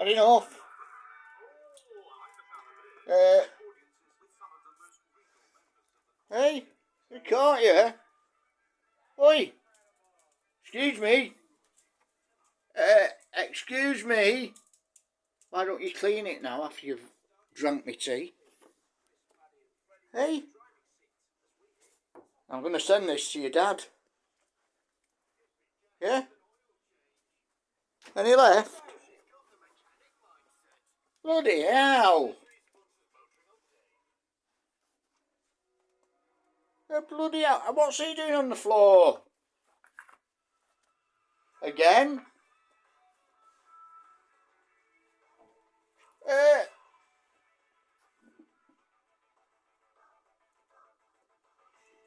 Had enough. Hey, you can't you? Oi, excuse me. Excuse me. Why don't you clean it now after you've drunk me tea? Hey, I'm going to send this to your dad. Yeah? And he left. Bloody hell. Bloody hell. What's he doing on the floor? Again?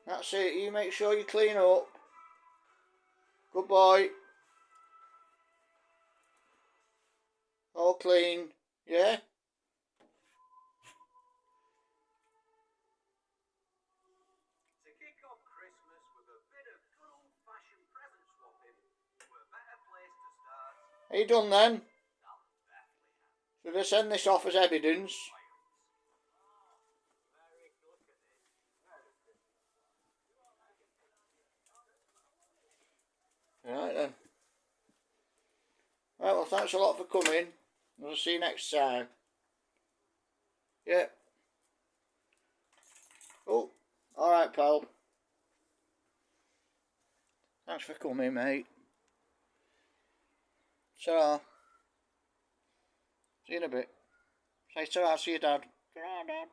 That's it. You make sure you clean up. Good boy. All clean. Yeah? To kick off Christmas with a bit of good old-fashioned present swapping, we're a better place to start. Are you done then? Should I send this off as evidence? Right then. Right, well, thanks a lot for coming. We'll see you next time. Yeah. Oh, alright, pal. Thanks for coming, mate. Ta-ra. See you in a bit. Say ta-ra, see you, Dad. Ta-ra, Dad.